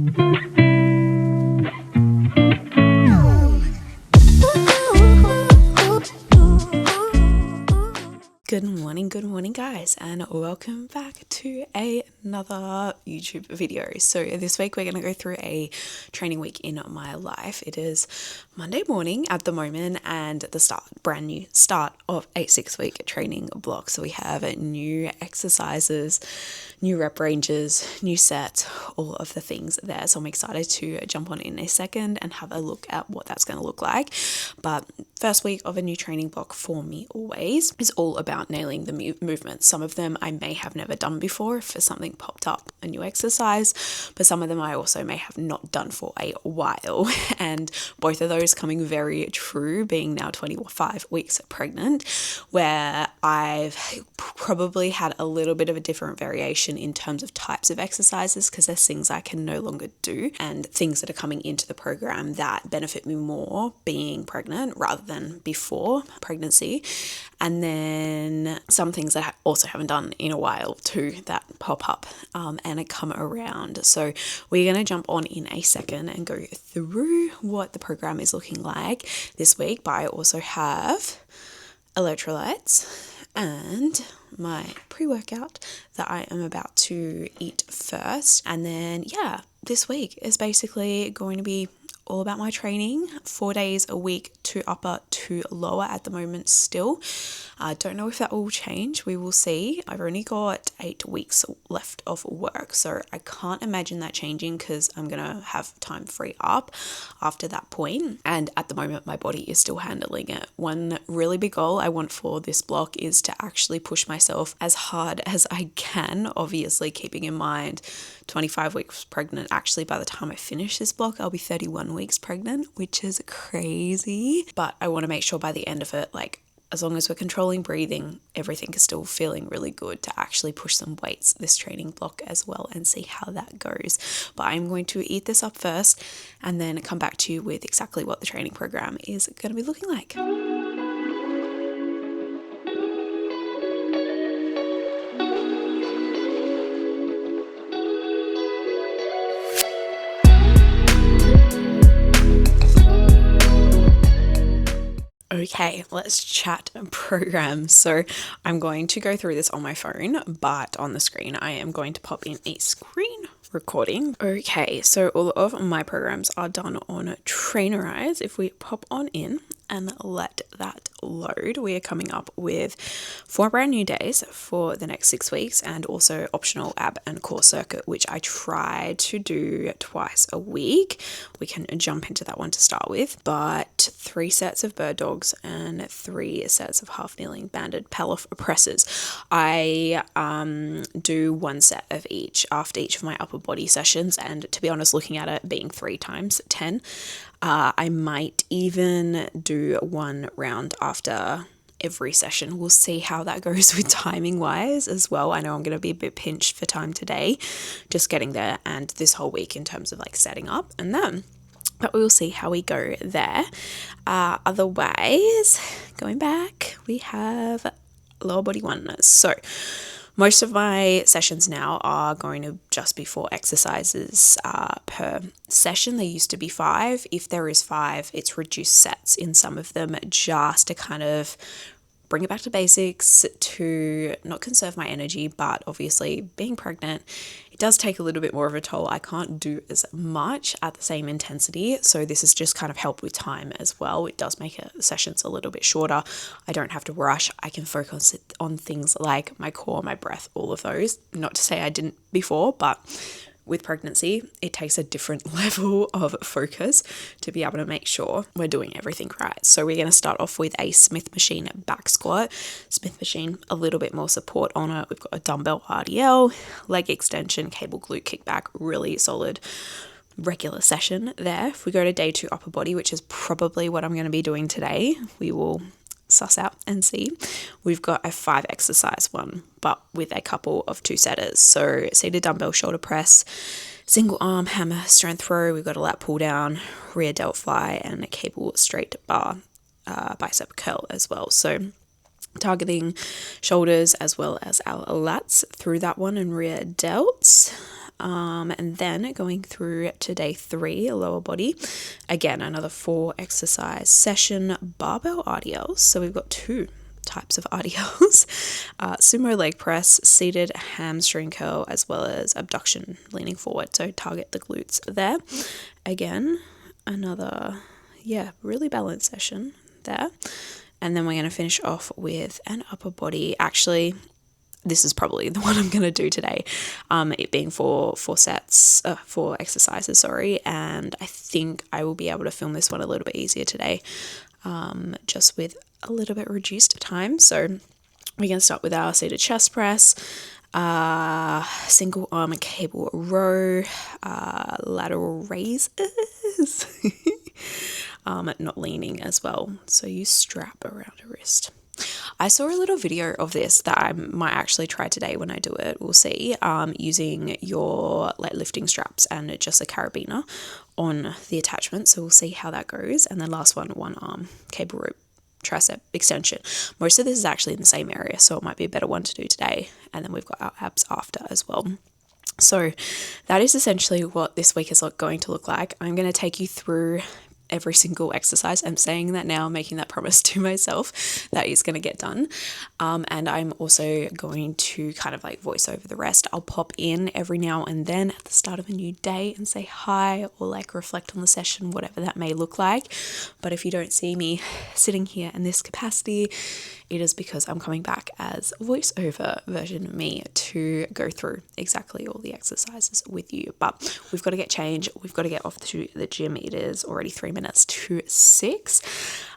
Good morning guys, and welcome back to another YouTube video. So this week we're going to go through a training week in my life. It is Monday morning at the moment and the brand new start of a 6-week training block. So we have new exercises, new rep ranges, new sets, all of the things there. So I'm excited to jump on in a second and have a look at what that's going to look like. But first week of a new training block for me always is all about nailing the movements. Some of them I may have never done before if something popped up, a new exercise, but some of them I also may have not done for a while. And both of those coming very true, being now 25 weeks pregnant, where I've probably had a little bit of a different variation in terms of types of exercises, because there's things I can no longer do and things that are coming into the program that benefit me more being pregnant rather than before pregnancy. And then some things that I also haven't done in a while too that pop up and come around. So we're going to jump on in a second and go through what the program is looking like this week. But I also have electrolytes and my pre-workout that I am about to eat first. And then, this week is basically going to be all about my training, 4 days a week, to upper to lower at the moment still. I don't know if that will change. We will see. I've only got 8 weeks left of work, so I can't imagine that changing because I'm going to have time free up after that point. And at the moment, my body is still handling it. One really big goal I want for this block is to actually push myself as hard as I can, obviously keeping in mind 25 weeks pregnant. Actually, by the time I finish this block, I'll be 31 weeks pregnant, which is crazy. But I want to make sure by the end of it, as long as we're controlling breathing, everything is still feeling really good to actually push some weights this training block as well and see how that goes. But I'm going to eat this up first and then come back to you with exactly what the training program is going to be looking like. Okay, let's chat program. So I'm going to go through this on my phone, but on the screen I am going to pop in a screen recording. Okay, so all of my programs are done on Trainerize. If we pop on in and let that load, we are coming up with 4 brand new days for the next 6 weeks, and also optional ab and core circuit, which I try to do twice a week. We can jump into that one to start with, but 3 sets of bird dogs and 3 sets of half kneeling banded Pallof presses. I do 1 set of each after each of my upper body sessions, and to be honest, looking at it being 3 times 10, I might even do 1 round after every session. We'll see how that goes with timing wise as well. I know I'm going to be a bit pinched for time today, just getting there, and this whole week in terms of setting up and then. But we'll see how we go there. Otherwise, going back, we have lower body 1. So most of my sessions now are going to just be 4 exercises per session. They used to be 5. If there is 5, it's reduced sets in some of them, just to kind of bring it back to basics, to not conserve my energy, but obviously being pregnant, it does take a little bit more of a toll. I can't do as much at the same intensity, so this has just kind of helped with time as well. It does make sessions a little bit shorter. I don't have to rush. I can focus on things like my core, my breath, all of those. Not to say I didn't before, but with pregnancy, it takes a different level of focus to be able to make sure we're doing everything right. So we're going to start off with a Smith machine back squat. Smith machine, a little bit more support on it. We've got a dumbbell RDL, leg extension, cable glute kickback, really solid regular session there. If we go to day 2 upper body, which is probably what I'm going to be doing today, we will suss out and see. We've got a 5 exercise one, but with a couple of 2-setters. So seated dumbbell shoulder press, single arm hammer strength row. We've got a lat pull down, rear delt fly, and a cable straight bar bicep curl as well. So targeting shoulders as well as our lats through that one and rear delts. And then going through to day 3, lower body. Again, another 4 exercise session, barbell RDLs. So we've got 2 types of RDLs, sumo leg press, seated hamstring curl, as well as abduction leaning forward. So target the glutes there. Again, another, really balanced session there. And then we're going to finish off with an upper body. Actually, this is probably the one I'm going to do today, it being 4 exercises, and I think I will be able to film this one a little bit easier today, just with a little bit reduced time. So we're going to start with our seated chest press, single arm cable row, lateral raises, not leaning as well. So you strap around a wrist. I saw a little video of this that I might actually try today when I do it. We'll see, using your lifting straps and just a carabiner on the attachment. So we'll see how that goes. And then last one arm cable rope tricep extension. Most of this is actually in the same area, so it might be a better one to do today. And then we've got our abs after as well. So that is essentially what this week is going to look like. I'm going to take you through every single exercise. I'm saying that now, making that promise to myself that is going to get done. And I'm also going to kind of voice over the rest. I'll pop in every now and then at the start of a new day and say hi, or reflect on the session, whatever that may look like. But if you don't see me sitting here in this capacity, it is because I'm coming back as voiceover version of me to go through exactly all the exercises with you. But we've got to get changed. We've got to get off to the gym. It is already 3 minutes to 6,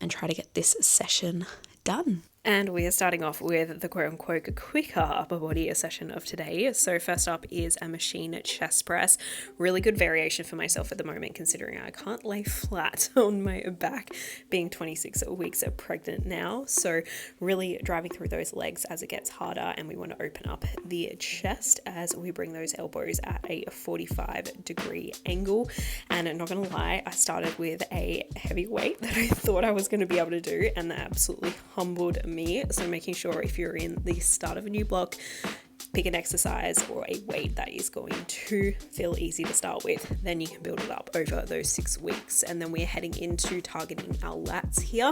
and try to get this session done. And we are starting off with the quote-unquote quicker upper body session of today. So first up is a machine chest press. Really good variation for myself at the moment, considering I can't lay flat on my back, being 26 weeks pregnant now. So really driving through those legs as it gets harder, and we want to open up the chest as we bring those elbows at a 45-degree angle. And I'm not going to lie, I started with a heavy weight that I thought I was going to be able to do, and that absolutely humbled me. So making sure if you're in the start of a new block, pick an exercise or a weight that is going to feel easy to start with. Then you can build it up over those 6 weeks. And then we're heading into targeting our lats here.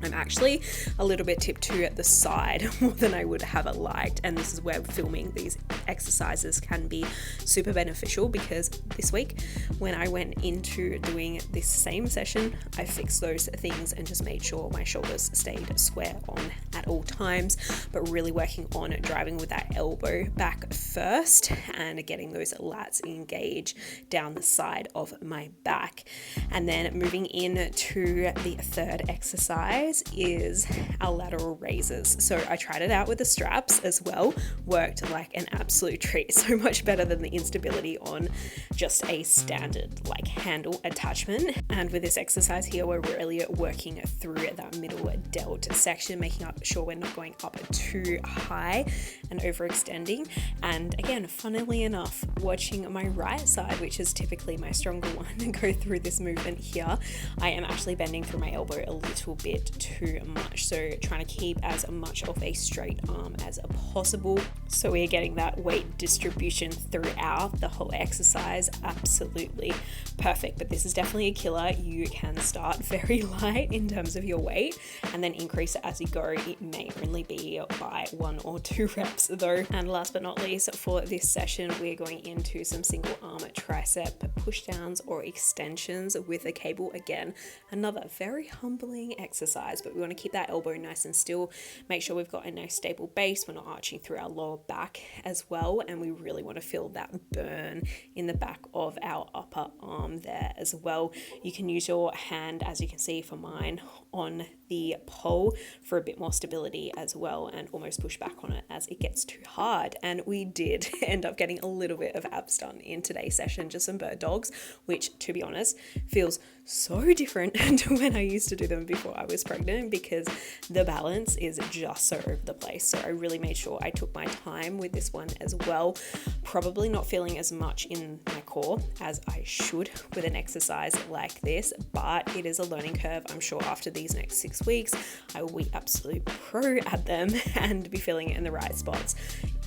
I'm actually a little bit tipped to the side more than I would have liked, and this is where filming these exercises can be super beneficial, because this week when I went into doing this same session, I fixed those things and just made sure my shoulders stayed square on at all times, but really working on driving with that elbow back first and getting those lats engaged down the side of my back. And then moving into the third exercise is our lateral raises. So I tried it out with the straps as well, worked like an absolute treat, so much better than the instability on just a standard handle attachment. And with this exercise here, we're really working through that middle delt section, making sure we're not going up too high and overextending. And again, funnily enough, watching my right side, which is typically my stronger one, go through this movement here, I am actually bending through my elbow a little bit too much. So trying to keep as much of a straight arm as possible, so we're getting that weight distribution throughout the whole exercise. Absolutely perfect. But this is definitely a killer. You can start very light in terms of your weight and then increase it as you go. It may only be by 1 or 2 reps though. And last but not least, for this session, we're going into some single arm tricep push downs or extensions with a cable. Again, another very humbling exercise, but we want to keep that elbow nice and still, make sure we've got a nice stable base, we're not arching through our lower back as well, and we really want to feel that burn in the back of our upper arm there as well. You can use your hand, as you can see for mine, on the pole for a bit more stability as well, and almost push back on it as it gets too hard. And we did end up getting a little bit of abs done in today's session, just some bird dogs, which, to be honest, feels so different to when I used to do them before I was pregnant, because the balance is just so over the place. So I really made sure I took my time with this one as well. Probably not feeling as much in my core as I should with an exercise like this, but it is a learning curve. I'm sure after these next 6 weeks, I will be absolute pro at them and be feeling it in the right spots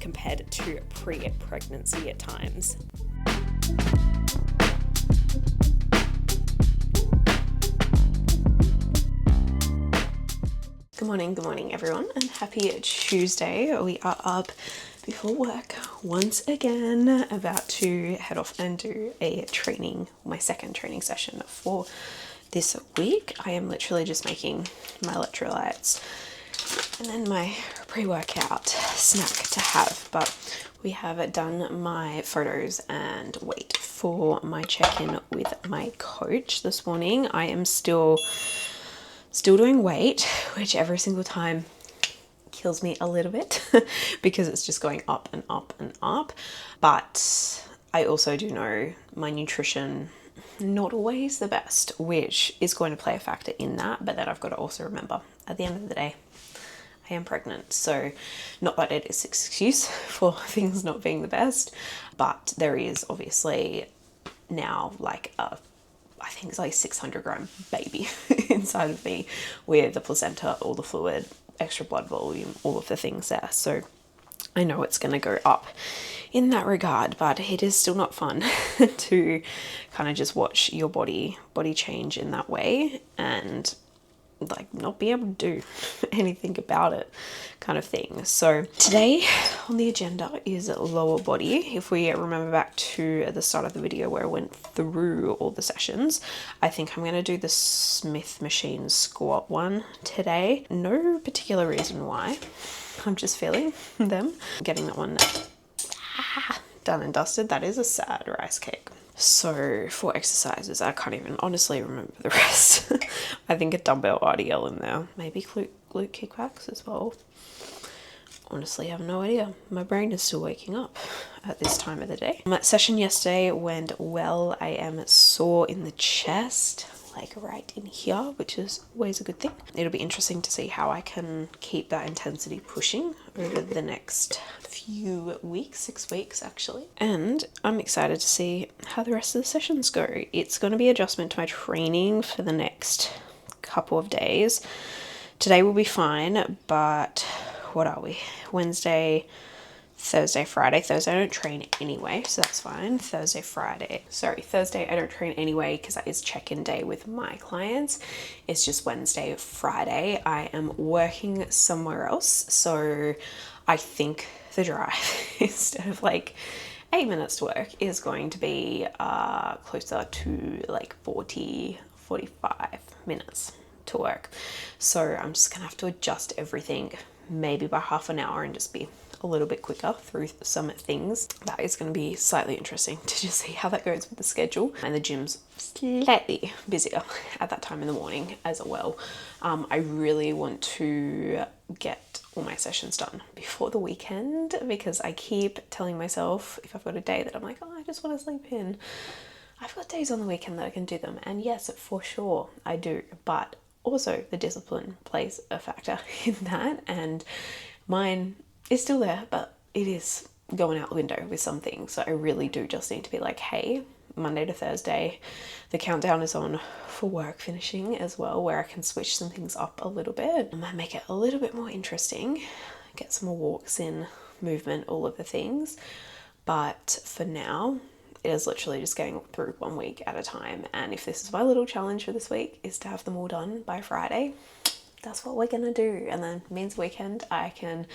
compared to pre-pregnancy at times. Good morning everyone, and happy Tuesday. We are up before work once again, about to head off and do a training, my second training session for this week. I am literally just making my electrolytes and then my pre-workout snack to have, but we have done my photos and weight for my check-in with my coach this morning. I am still doing weight, which every single time kills me a little bit because it's just going up and up and up. But I also do know my nutrition not always the best, which is going to play a factor in that. But then I've got to also remember, at the end of the day, I am pregnant, so not that it is an excuse for things not being the best, but there is obviously now like I think it's like 600 gram baby inside of me with the placenta, all the fluid, extra blood volume, all of the things there. So I know it's going to go up in that regard, but it is still not fun to kind of just watch your body change in that way and like not be able to do anything about it kind of thing. So today on the agenda is lower body. If we remember back to the start of the video where I went through all the sessions, I think I'm going to do the Smith machine squat one today. No particular reason why, I'm just feeling them. Getting that one done and dusted. That is a sad rice cake. So for exercises, I can't even honestly remember the rest. I think a dumbbell RDL in there, maybe glute kickbacks as well. Honestly, I have no idea. My brain is still waking up at this time of the day. My session yesterday went well. I am sore in the chest, like right in here, which is always a good thing. It'll be interesting to see how I can keep that intensity pushing over the next few weeks, 6 weeks actually. And I'm excited to see how the rest of the sessions go. It's going to be adjustment to my training for the next couple of days. Today will be fine, but what are we? Wednesday, Thursday, Friday. Thursday I don't train anyway, so that's fine. Thursday I don't train anyway because that is check-in day with my clients. It's just Wednesday, Friday I am working somewhere else, so I think the drive instead of like 8 minutes to work is going to be closer to like 45 minutes to work. So I'm just gonna have to adjust everything maybe by half an hour and just be a little bit quicker through some things. That is going to be slightly interesting to just see how that goes with the schedule. And the gym's slightly busier at that time in the morning as well. I really want to get all my sessions done before the weekend because I keep telling myself if I've got a day that I'm like, oh, I just want to sleep in, I've got days on the weekend that I can do them. And yes, for sure I do, but also the discipline plays a factor in that, and mine is still there, but it is going out the window with some things. So I really do just need to be like, hey, Monday to Thursday, the countdown is on for work finishing as well, where I can switch some things up a little bit and make it a little bit more interesting, get some more walks in, movement, all of the things. But for now, it is literally just getting through 1 week at a time. And if this is my little challenge for this week, is to have them all done by Friday, that's what we're gonna do. And then means weekend I can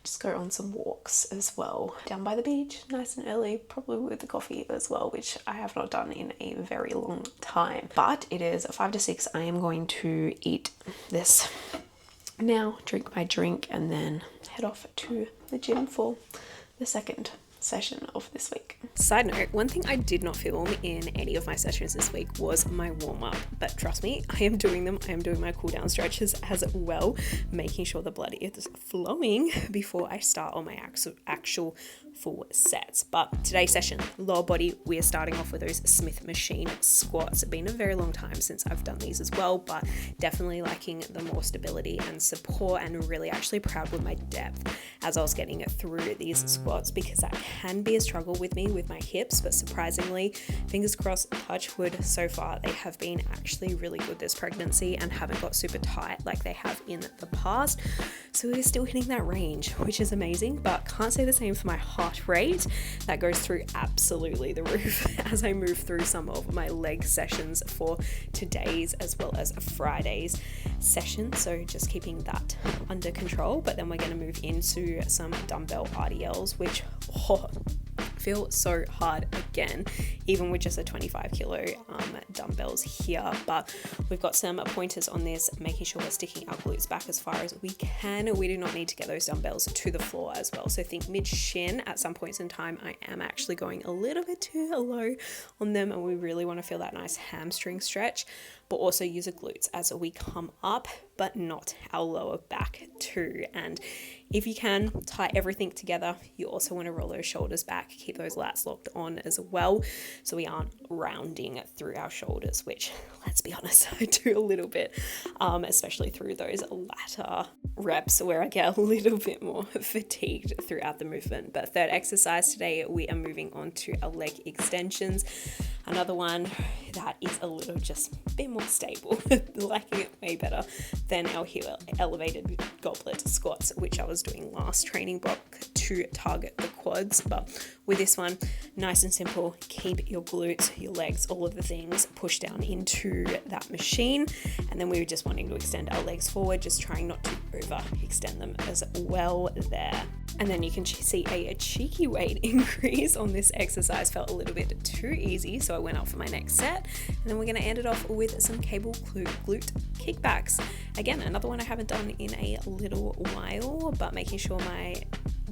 just go on some walks as well down by the beach, nice and early, probably with the coffee as well, which I have not done in a very long time. But it is 5 to 6. I am going to eat this now, drink my drink, and then head off to the gym for the second session of this week. Side note, one thing I did not film in any of my sessions this week was my warm-up, but trust me, I am doing them. I am doing my cool down stretches as well, making sure the blood is flowing before I start on my actual full sets. But today's session, lower body, we are starting off with those Smith machine squats. It's been a very long time since I've done these as well, but definitely liking the more stability and support, and really actually proud with my depth as I was getting through these squats, because that can be a struggle with me with my hips. But surprisingly, fingers crossed, touch wood, so far they have been actually really good this pregnancy and haven't got super tight like they have in the past. So we're still hitting that range, which is amazing, but can't say the same for my heart rate. That goes through absolutely the roof as I move through some of my leg sessions for today's as well as Friday's session. So just keeping that under control. But then we're going to move into some dumbbell RDLs, which feel so hard again, even with just a 25 kilo dumbbells here. But we've got some pointers on this, making sure we're sticking our glutes back as far as we can. We do not need to get those dumbbells to the floor as well. So think mid shin. At some points in time, I am actually going a little bit too low on them, and we really want to feel that nice hamstring stretch, but also use the glutes as we come up, but not our lower back too. And if you can, tie everything together. You also want to roll those shoulders back, keep those lats locked on as well, so we aren't rounding through our shoulders, which, let's be honest, I do a little bit, especially through those latter reps where I get a little bit more fatigued throughout the movement. But third exercise today, we are moving on to our leg extensions. Another one that is a little just a bit more stable, liking it way better than our heel elevated goblet squats, which I was doing last training block to target the quads. But with this one, nice and simple, keep your glutes, your legs, all of the things pushed down into that machine. And then we were just wanting to extend our legs forward, just trying not to overextend them as well there. And then you can see a cheeky weight increase on this exercise. Felt a little bit too easy, so I went up for my next set. And then we're going to end it off with some cable glute kickbacks. Again, another one I haven't done in a little while, but making sure my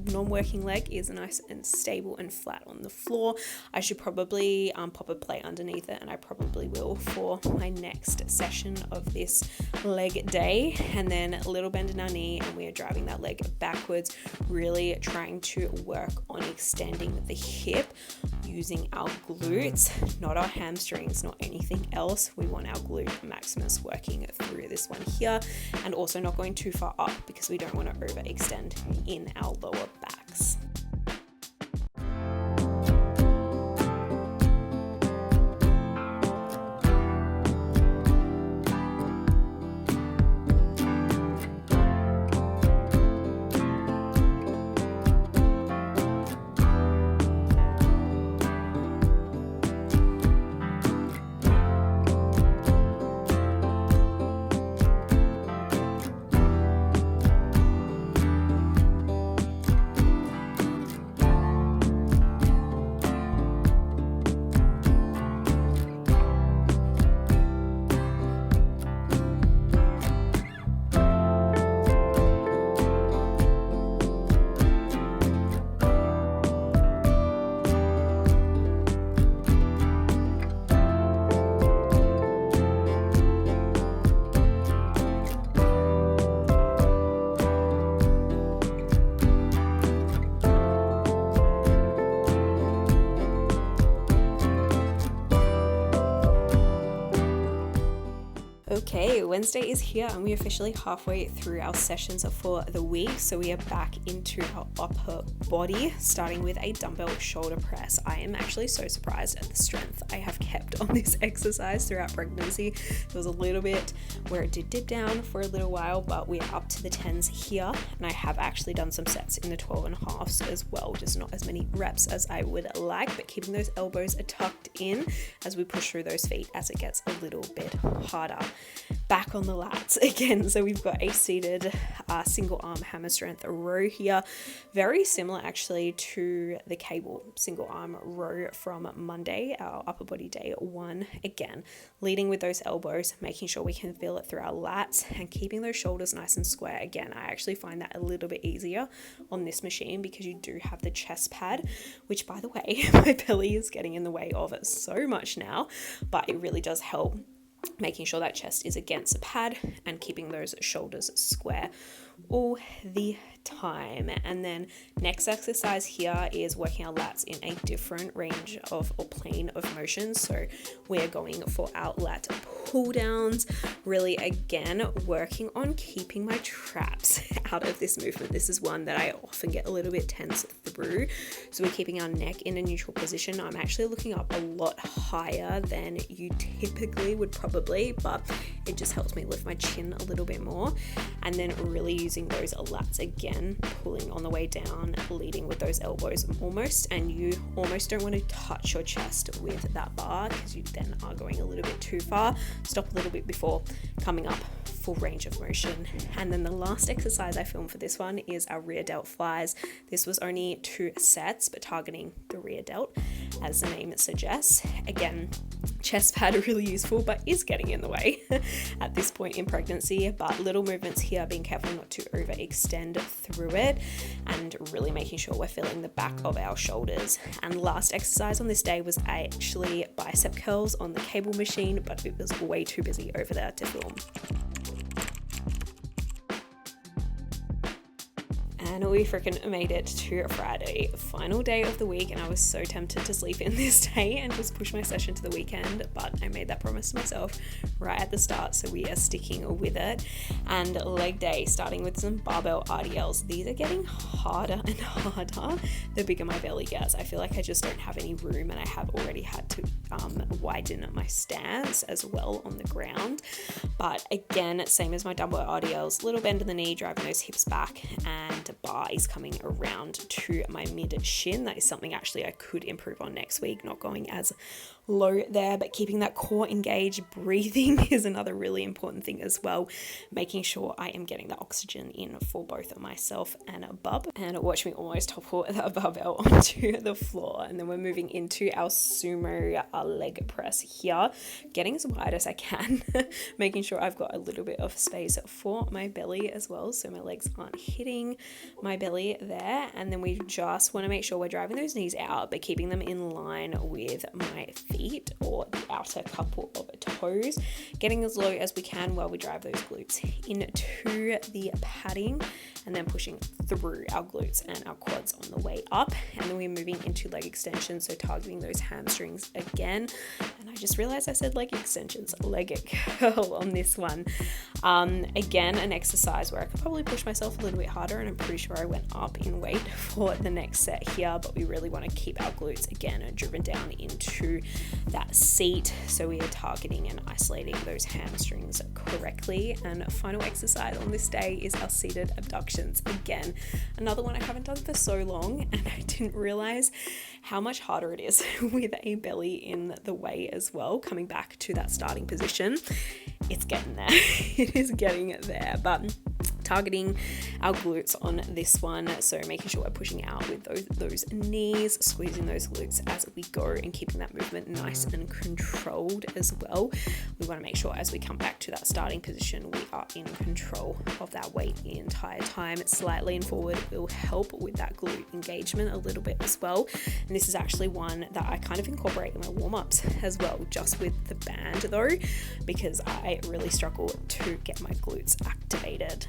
non-working leg is nice and stable and flat on the floor. I should probably pop a plate underneath it, and I probably will for my next session of this leg day. And then a little bend in our knee, and we are driving that leg backwards, really trying to work on extending the hip using our glutes, not our hamstrings, not anything else. We want our glute maximus working through this one here, and also not going too far up because we don't want to overextend in our lower backs. Okay, Wednesday is here and we're officially halfway through our sessions for the week. So we are back into our upper body, starting with a dumbbell shoulder press. I am actually so surprised at the strength I have kept on this exercise throughout pregnancy. There was a little bit where it did dip down for a little while, but we're up to the 10s here. And I have actually done some sets in the 12.5s as well, just not as many reps as I would like, but keeping those elbows tucked in as we push through those feet as it gets a little bit harder. Back on the lats again. So we've got a seated single arm hammer strength row here. Very similar actually to the cable single arm row from Monday, our upper body day 1. Again, leading with those elbows, making sure we can feel it through our lats and keeping those shoulders nice and square. Again, I actually find that a little bit easier on this machine because you do have the chest pad, which by the way, my belly is getting in the way of it so much now, but it really does help making sure that chest is against the pad and keeping those shoulders square. all the time. And then next exercise here is working our lats in a different range of or plane of motion. So we're going for our lat pull downs, really again working on keeping my traps out of this movement. This is one that I often get a little bit tense through. So we're keeping our neck in a neutral position. I'm actually looking up a lot higher than you typically would probably, but it just helps me lift my chin a little bit more. And then really using those lats again, pulling on the way down, leading with those elbows almost, and you almost don't want to touch your chest with that bar because you then are going a little bit too far. Stop a little bit before coming up full range of motion. And then the last exercise I filmed for this one is our rear delt flies. This was only 2 sets, but targeting the rear delt, as the name suggests. Again, chest pad really useful, but is getting in the way at this point in pregnancy. But little movements here, being careful not to overextend through it, and really making sure we're feeling the back of our shoulders. And last exercise on this day was actually bicep curls on the cable machine, but it was way too busy over there to film. And we freaking made it to Friday, final day of the week, and I was so tempted to sleep in this day and just push my session to the weekend, but I made that promise to myself right at the start, so we are sticking with it. And leg day, starting with some barbell RDLs. These are getting harder and harder the bigger my belly gets. I feel like I just don't have any room, and I have already had to widen my stance as well on the ground. But again, same as my dumbbell RDLs, little bend in the knee, driving those hips back, and bar is coming around to my mid shin. That is something actually I could improve on next week, not going as low there, but keeping that core engaged. Breathing is another really important thing as well, making sure I am getting the oxygen in for both myself and bub. And watch me almost topple that barbell onto the floor. And then we're moving into our sumo leg press here, getting as wide as I can, making sure I've got a little bit of space for my belly as well, so my legs aren't hitting my belly there. And then we just want to make sure we're driving those knees out, but keeping them in line with my feet or the outer couple of toes, getting as low as we can while we drive those glutes into the padding, and then pushing through our glutes and our quads on the way up. And then we're moving into leg extensions, so targeting those hamstrings again. And I just realized I said leg extensions, leg curl on this one. Again, an exercise where I could probably push myself a little bit harder, and I'm pretty sure I went up in weight for the next set here, but we really want to keep our glutes again driven down into that seat, so we are targeting and isolating those hamstrings correctly. And final exercise on this day is our seated abductions. Again, another one I haven't done for so long, and I didn't realize how much harder it is with a belly in the way as well. Coming back to that starting position, it's getting there. It is getting there, but targeting our glutes on this one, so making sure we're pushing out with those knees, squeezing those glutes as we go, and keeping that movement nice and controlled as well. We want to make sure as we come back to that starting position, we are in control of that weight the entire time. Slight lean forward will help with that glute engagement a little bit as well. And this is actually one that I kind of incorporate in my warm-ups as well, just with the band though, because I really struggle to get my glutes activated.